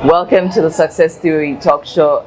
Welcome to the Success Theory Talk Show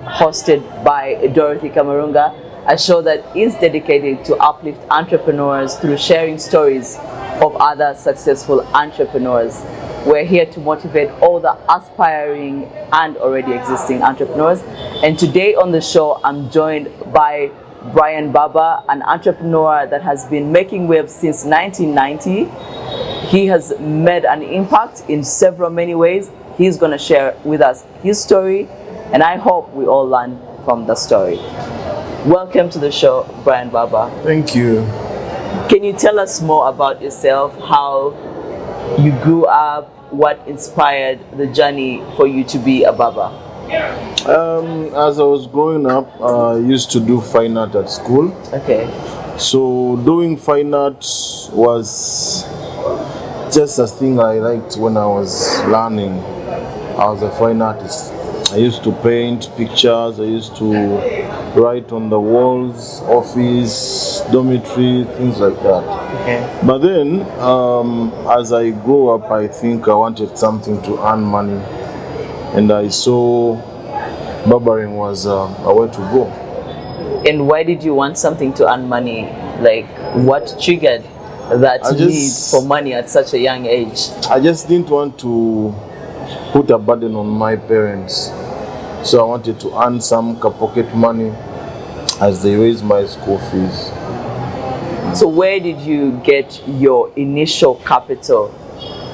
hosted by Dorothy Kamarunga, a show that is dedicated to uplift entrepreneurs through sharing stories of other successful entrepreneurs. We're here to motivate all the aspiring and already existing entrepreneurs. And today on the show, I'm joined by Bryan Barber, an entrepreneur that has been making waves since 1990. He has made an impact in many ways. He's going to share with us his story, and I hope we all learn from the story. Welcome to the show, Bryan Barber. Thank you. Can you tell us more about yourself, how you grew up, what inspired the journey for you to be a barber? As I was growing up, I used to do fine art at school. Okay. So doing fine art was just a thing I liked when I was learning. I was a fine artist. I used to paint pictures, I used to write on the walls, office, dormitory, things like that. Okay. But then, as I grew up, I think I wanted something to earn money. And I saw barbering was a way to go. And why did you want something to earn money? Like, what triggered that need for money at such a young age? I just didn't want to put a burden on my parents. So I wanted to earn some pocket money as they raised my school fees. So where did you get your initial capital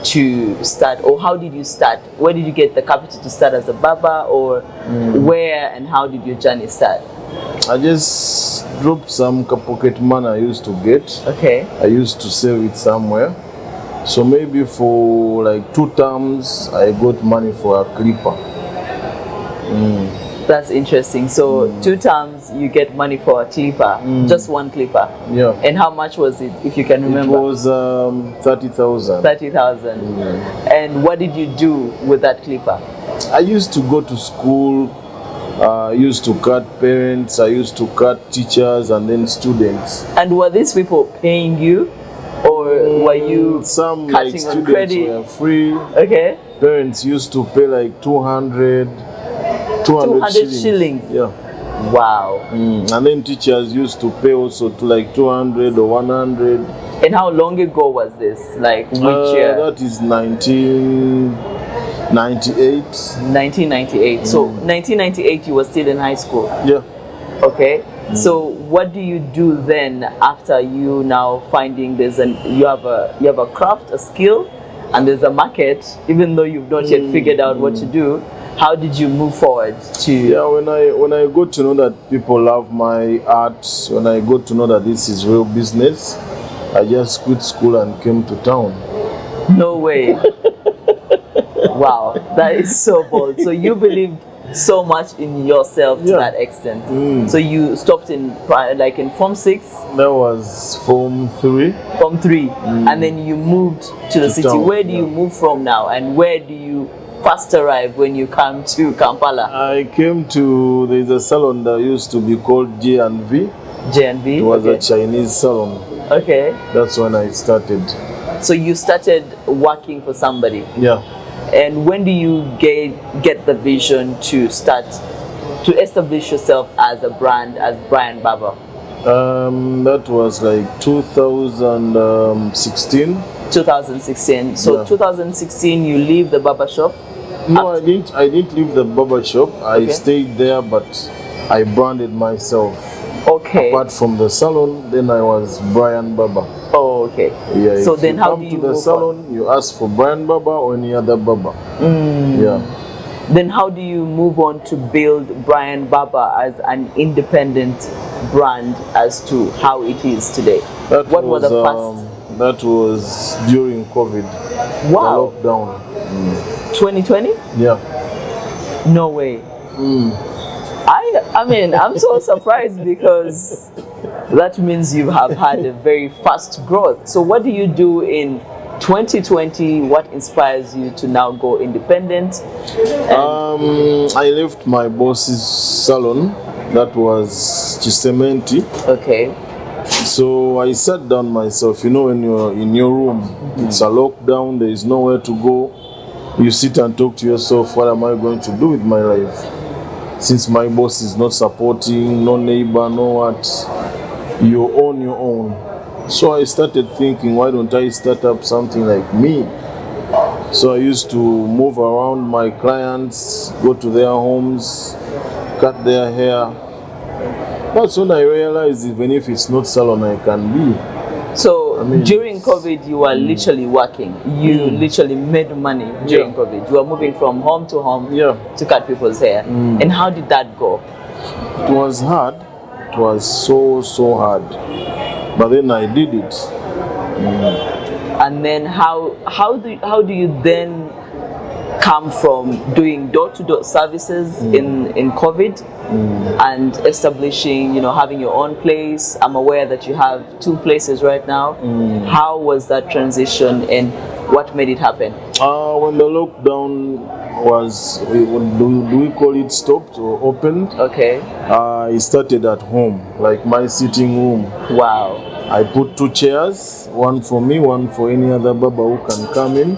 to start, or how did you start? Where did you get the capital to start as a barber, or where and how did your journey start? I just dropped some pocket money I used to get. Okay. I used to save it somewhere. So maybe for like 2 terms, I got money for a clipper. That's interesting. So 2 terms you get money for a clipper, just one clipper. Yeah. And how much was it, if you can remember? It was 30,000. 30,000. And what did you do with that clipper? I used to go to school. I used to cut parents. I used to cut teachers and then students. And were these people paying you, or were you some cutting like on students credit? were free. Okay. Parents used to pay like 200 shillings. Yeah. Wow. And then teachers used to pay also to like 200 or 100. And how long ago was this? Like which year? That is 1998. 1998. So 1998 you were still in high school. Yeah. Okay. So what do you do then after you now finding you have a craft, a skill, and there's a market, even though you've not yet figured out what to do? How did you move forward to? Yeah, when I got to know that people love my art, when I got to know that this is real business, I just quit school and came to town. No way. Wow, that is so bold. So you believed so much in yourself to that extent. So you stopped in Form 6? That was Form 3. Form 3. And then you moved to the city. Town. Where do you move from now, and where do you first arrive when you come to Kampala? I came to, there's a salon that used to be called J&V. J&V? It was a Chinese salon. Okay. That's when I started. So you started working for somebody? Yeah. And when do you get the vision to establish yourself as a brand, as Bryan Barber? That was like 2016. 2016. So Yeah. 2016 you leave the barbershop? No, I didn't leave the barber shop. I stayed there, but I branded myself. Okay. Apart from the salon, then I was Bryan Barber. Oh, okay. Yeah. So if then how do come you to the move salon, you ask for Bryan Barber or any other barber. Yeah. Then how do you move on to build Bryan Barber as an independent brand as to how it is today? What were the first? That was during COVID. Wow. The lockdown. 2020? Yeah. No way. I mean, I'm so surprised because that means you have had a very fast growth. So what do you do in 2020? What inspires you to now go independent? I left my boss's salon. That was Chisementi. Okay. So I sat down myself. You know, when you're in your room, it's a lockdown, there is nowhere to go. you sit and talk to yourself, what am I going to do with my life? Since my boss is not supporting, no neighbor, no what, you own your own. So I started thinking, why don't I start up something like me? So I used to move around my clients, go to their homes, cut their hair. That's when I realized even if it's not salon, I can be. So during COVID, you were literally working. You literally made money during COVID. You were moving from home to home to cut people's hair. And how did that go? It was hard. It was so hard. But then I did it. And then how do you then come from doing door-to-door services in COVID and establishing, having your own place? I'm aware that you have 2 places right now. How was that transition and what made it happen? When the lockdown was, do we call it stopped or opened? Okay. I started at home, like my sitting room. Wow. I put 2 chairs, one for me, one for any other barber who can come in.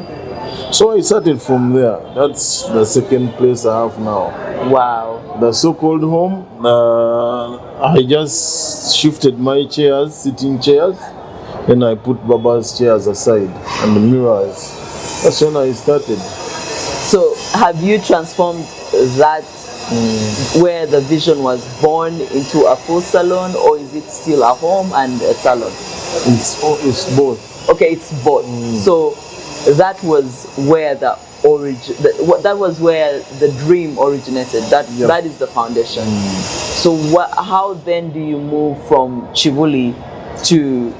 So I started from there. That's the second place I have now. Wow. The so-called home, I just shifted my chairs, sitting chairs, and I put Baba's chairs aside and the mirrors. That's when I started. So have you transformed that where the vision was born into a full salon, or is it still a home and a salon? It's both. Okay, it's both. So that was where the dream originated. That is the foundation. So how then do you move from Chivuli to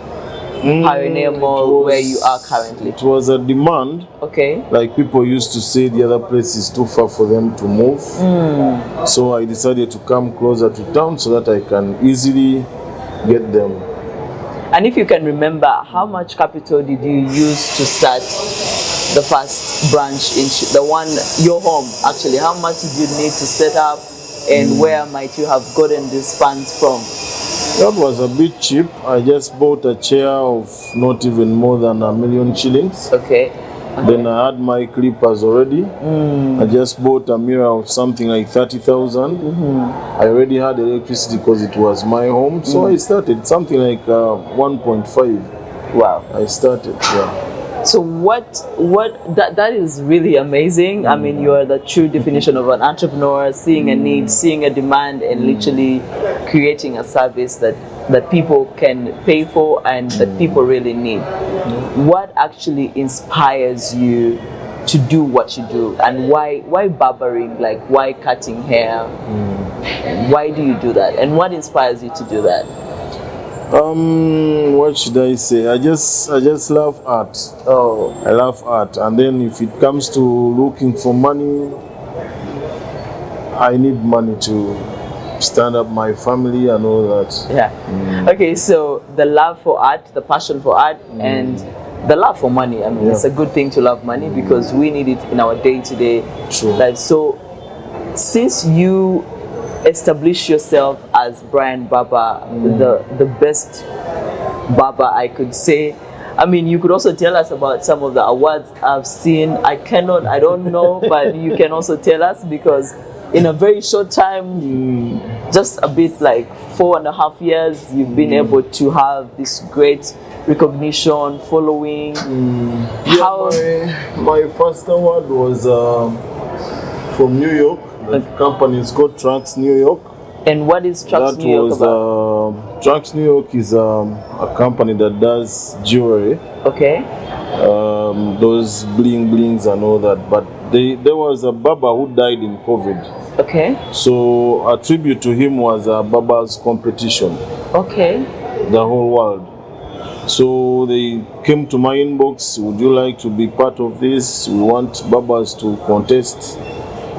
Pioneer Mall, where you are currently? It was a demand. Okay. Like people used to say the other place is too far for them to move. So I decided to come closer to town so that I can easily get them. And if you can remember, how much capital did you use to start the first branch in your home actually? How much did you need to set up, and where might you have gotten these funds from? That was a bit cheap. I just bought a chair of not even more than 1 million shillings. Okay. Then I had my clippers already. I just bought a mirror of something like 30,000. I already had electricity because it was my home. So I started something like 1.5. Wow. I started, So that is really amazing. I mean, you are the true definition of an entrepreneur, seeing a need, seeing a demand, and literally creating a service that people can pay for and that people really need. What actually inspires you to do what you do, and why barbering? Like, why cutting hair? Why do you do that, and what inspires you to do that? What should I say? I just love art. Oh, I love art, and then if it comes to looking for money, I need money to stand up my family and all that. Yeah. Okay, so the love for art, the passion for art, and the love for money. I mean, it's a good thing to love money because we need it in our day-to-day life. So, since you establish yourself as Bryan Barber, the best barber, I could say. I mean, you could also tell us about some of the awards I've seen. I don't know, but you can also tell us, because in a very short time, just a bit like 4.5 years, you've been able to have this great recognition, following. My first award was from New York. The company is called Trunks New York. And what is Trunks New York about? Trunks New York is a company that does jewelry. Okay. Those bling blings and all that. But there was a barber who died in COVID. Okay. So a tribute to him was a barber's competition. Okay. The whole world. So they came to my inbox, would you like to be part of this? We want barbers to contest.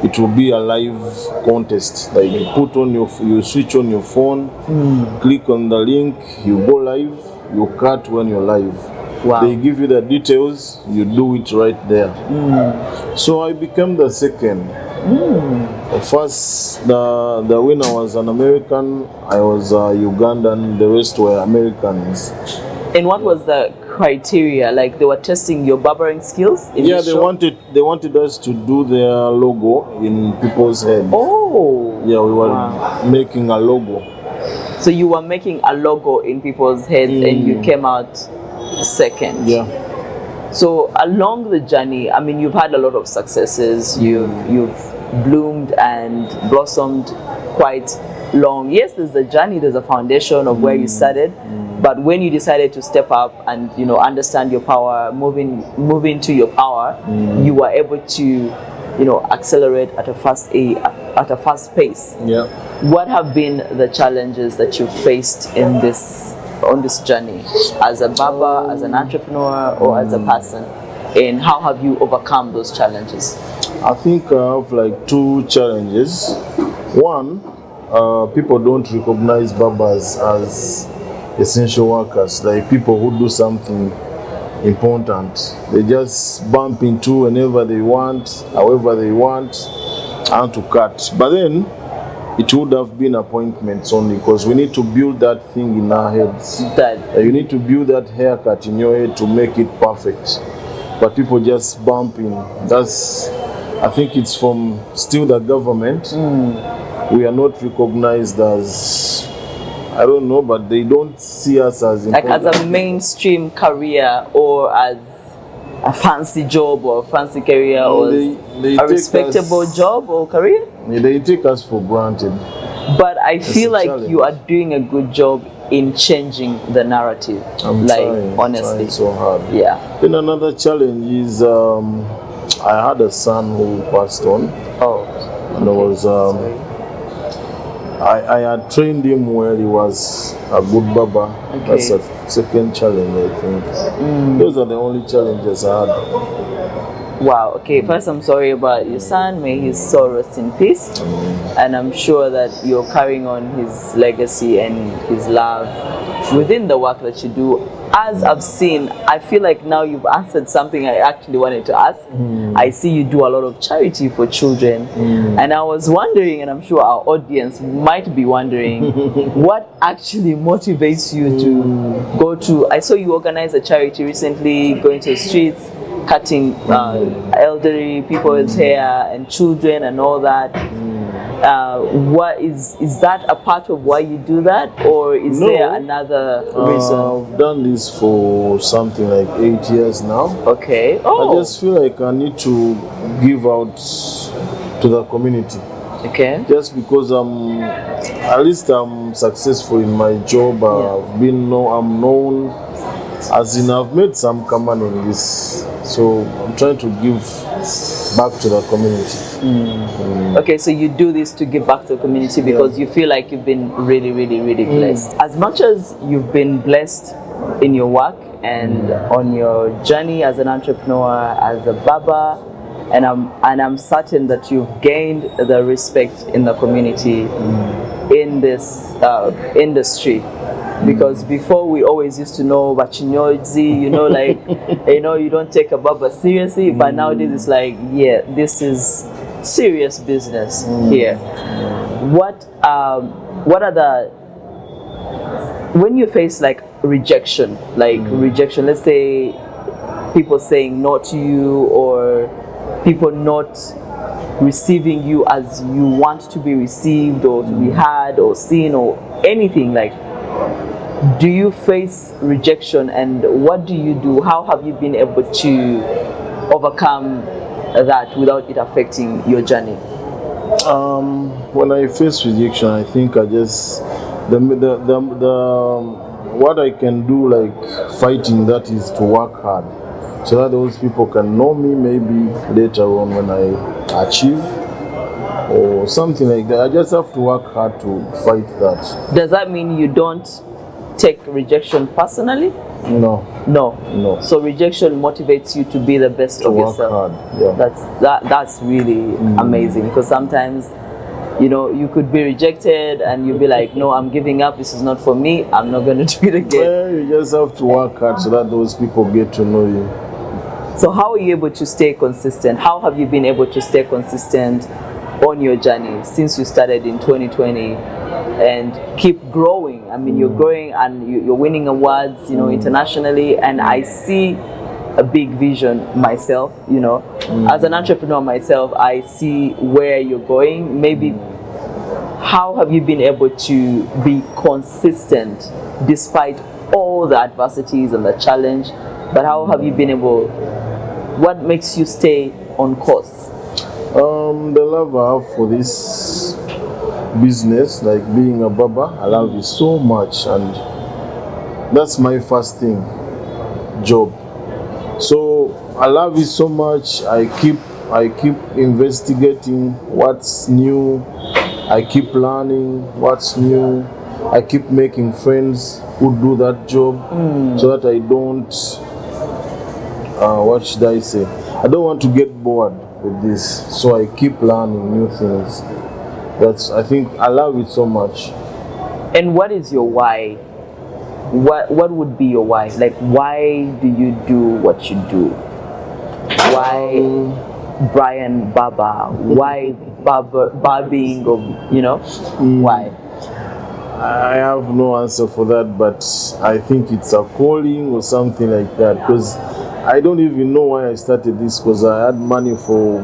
It will be a live contest. Like you put on you switch on your phone, click on the link, you go live, you cut when you're live. Wow. They give you the details, you do it right there. So I became the second. First, the winner was an American, I was Ugandan, the rest were Americans. And what was the criteria? Like they were testing your barbering skills? Yeah, they wanted us to do their logo in people's heads. Oh. Yeah, we were making a logo. So you were making a logo in people's heads and you came out second. Yeah. So along the journey, I mean, you've had a lot of successes. You've bloomed and blossomed quite long. Yes, there's a journey, there's a foundation of where you started, but when you decided to step up and understand your power, move into your power, you were able to accelerate at a fast pace. Yeah. What have been the challenges that you've faced on this journey as a barber, as an entrepreneur, or as a person, and how have you overcome those challenges? I think I have like two challenges. One, people don't recognize barbers as essential workers, like people who do something important. They just bump into whenever they want, however they want, and to cut. But then it would have been appointments only, because we need to build that thing in our heads. You need to build that haircut in your head to make it perfect. But people just bump in. I think it's from still the government. We are not recognized as, I don't know, but they don't see us as important. Like as a mainstream career, or as a fancy job or a fancy career, or a respectable job or career? They take us for granted. But I feel like you are doing a good job in changing the narrative. I'm honestly. trying so hard. Yeah. Then another challenge is I had a son who passed on. Oh. And I had trained him where he was a good barber. Okay. That's a second challenge, I think. Those are the only challenges I had. Wow, okay, first I'm sorry about your son, may his soul rest in peace. And I'm sure that you're carrying on his legacy and his love within the work that you do. As I've seen, I feel like now you've answered something I actually wanted to ask. I see you do a lot of charity for children. And I was wondering, and I'm sure our audience might be wondering, what actually motivates you to go to, I saw you organize a charity recently, going to the streets, cutting elderly people's hair and children and all that. What is that a part of why you do that, or is there another reason? I've done this for something like 8 years now. Okay. I just feel like I need to give out to the community. Okay. Just because at least I'm successful in my job. I'm known, as in I've made some command in this. So I'm trying to give back to the community. Okay, so you do this to give back to the community because you feel like you've been really, really, really blessed. As much as you've been blessed in your work and on your journey as an entrepreneur, as a barber, and I'm certain that you've gained the respect in the community in this industry. Because before we always used to know Bachinyozi, you don't take a barber seriously, but nowadays it's like, this is serious business here. What are the, when you face like rejection, let's say people saying no to you, or people not receiving you as you want to be received, or to be heard or seen, or anything, like, do you face rejection, and what do you do? How have you been able to overcome that without it affecting your journey? When I face rejection, I think I just what I can do, like fighting that, is to work hard, so that those people can know me maybe later on when I achieve or something like that. I just have to work hard to fight that. Does that mean you don't take rejection personally? No. So rejection motivates you to be the best of yourself. Hard. That's really amazing, because sometimes you could be rejected and you'll be like, no, I'm giving up, this is not for me, I'm not going to do it again. Well, you just have to work hard so that those people get to know you. So how are you able to stay consistent? How have you been able to stay consistent on your journey since you started in 2020 and keep growing? I mean, you're growing and you're winning awards, you know, internationally, and I see a big vision myself, you know. As an entrepreneur myself, I see where you're going. Maybe how have you been able to be consistent despite all the adversities and the challenge? But how have you been able, what makes you stay on course? The love I have for this business, like being a barber, I love it so much, and that's my first thing, job. So I love it so much. I keep investigating what's new. I keep learning what's new. I keep making friends who do that job, so that I don't, what should I say? I don't want to get bored with this. So I keep learning new things. I think I love it so much. And what is your why? What would be your why? Like, why do you do what you do? Why Bryan Barber? Why barbering? Or, you know, why? I have no answer for that, but I think it's a calling or something like that, because I don't even know why I started this, because I had money for,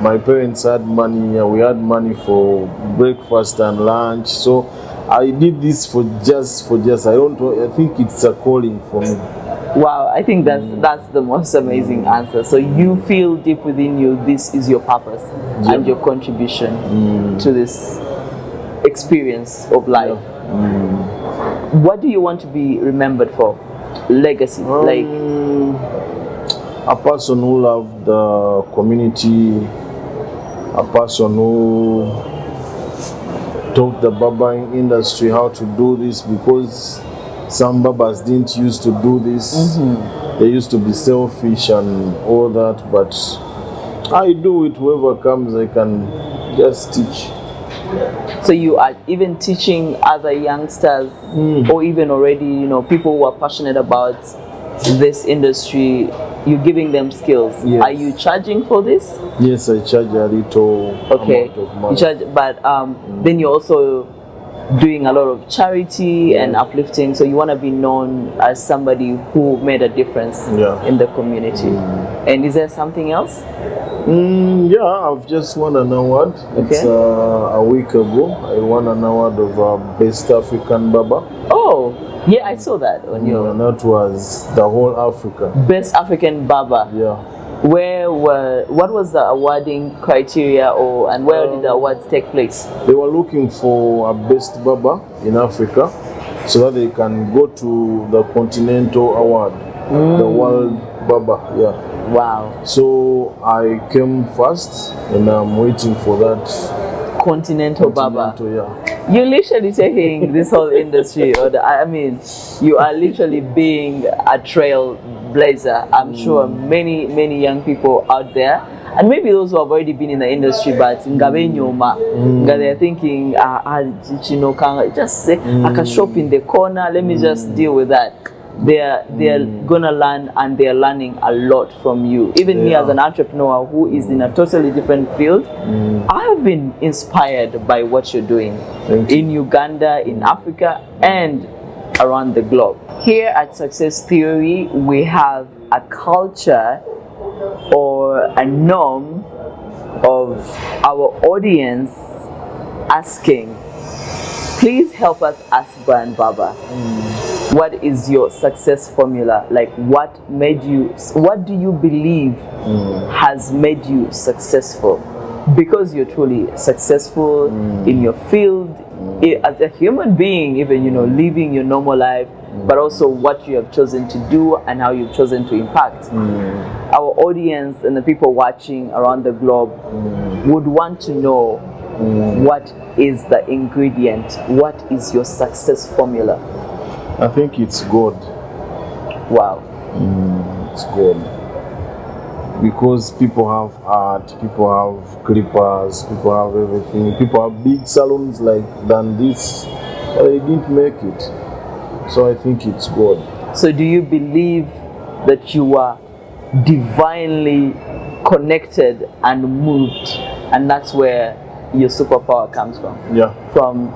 my parents had money, and we had money for breakfast and lunch, so I did this for just, I think it's a calling for me. Wow, I think that's the most amazing answer. So you feel deep within you, this is your purpose and your contribution to this experience of life. What do you want to be remembered for? Legacy, like a person who loved the community, a person who taught the barbering industry how to do this, because some barbers didn't used to do this. They used to be selfish and all that, but I do it. Whoever comes, I can just teach. So you are even teaching other youngsters, or even already, you know, people who are passionate about this industry, you're giving them skills. Yes. Are you charging for this? Yes, I charge a little amount of money. You charge, but then you're also doing a lot of charity and uplifting, so you want to be known as somebody who made a difference in the community. And is there something else? Yeah, I've just won an award. It's a week ago. I won an award of Best African Barber. Oh, yeah, I saw that on your... And that was the whole Africa. Best African Barber. Yeah. What was the awarding criteria, and where did the awards take place? They were looking for a best barber in Africa, so that they can go to the Continental Award, the World Barber. Yeah. Wow. So I came first, and I'm waiting for that Continental Barber. Yeah. You're literally taking this whole industry, you are literally being a trailblazer. I'm sure many young people out there, and maybe those who have already been in the industry, but they're thinking, just say, I can shop in the corner, let me just deal with that. They're gonna learn, and they're learning a lot from you. Even me as an entrepreneur who is in a totally different field, I have been inspired by what you're doing in Uganda, in Africa, and around the globe. Here at Success Theory, we have a culture or a norm of our audience asking, please help us ask Bryan Barber. What is your success formula? Like, what do you believe has made you successful? Because you're truly successful in your field, as a human being, even, you know, living your normal life, but also what you have chosen to do and how you've chosen to impact. Our audience and the people watching around the globe would want to know, what is the ingredient? What is your success formula? I think it's God. Wow. It's God. Because people have art, people have clippers, people have everything. People have big salons than this, but they didn't make it. So I think it's God. So do you believe that you are divinely connected and moved, and that's where your superpower comes from? Yeah. From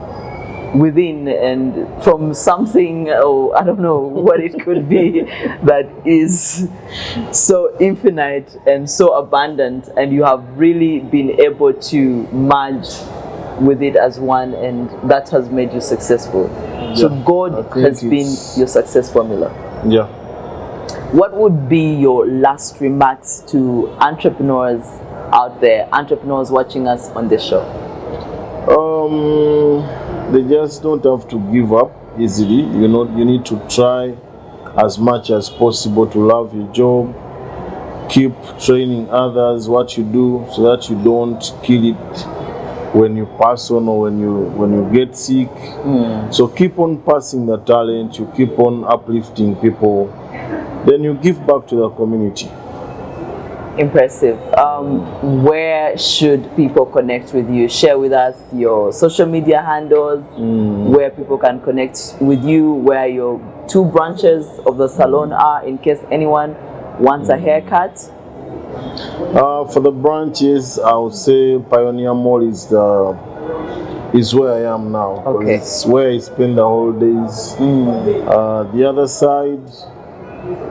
within, and from something, or I don't know what it could be, that is so infinite and so abundant, and you have really been able to merge with it as one, and that has made you successful. So God has been your success formula. Yeah. What would be your last remarks to entrepreneurs out there, entrepreneurs watching us on this show? They just don't have to give up easily. You know, you need to try as much as possible to love your job. Keep training others what you do, so that you don't kill it when you pass on or when you get sick. So keep on passing the talent. You keep on uplifting people. Then you give back to the community. Impressive. Where should people connect with you? Share with us your social media handles, where people can connect with you, where your 2 branches of the salon are, in case anyone wants a haircut. For the branches, I would say Pioneer Mall is where I am now. Okay. It's where I spend the holidays. The other side,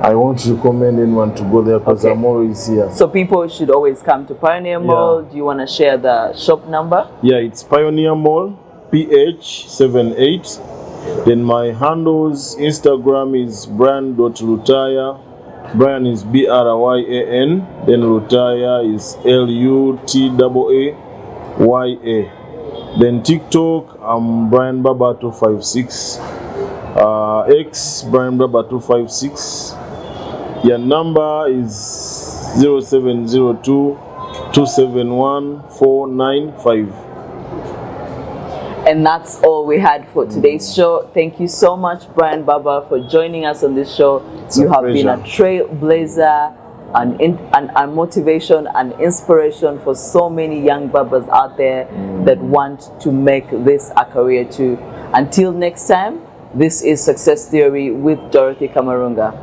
I won't recommend anyone to go there because I'm always here. So people should always come to Pioneer Mall. Do you want to share the shop number? Yeah, it's Pioneer Mall, PH78. Then my handles, Instagram is Bryan.Lutaya. Bryan is Bryan. Then Lutaya is Lutaya. Then TikTok, I'm Bryan Barber 256. X Bryan Barber 256. Your number is 0702-271-495. And that's all we had for today's show. Thank you so much, Bryan Barber, for joining us on this show. You have been a trailblazer, and motivation and inspiration for so many young barbers out there that want to make this a career too. Until next time, this is Success Theory with Dorothy Kamarunga.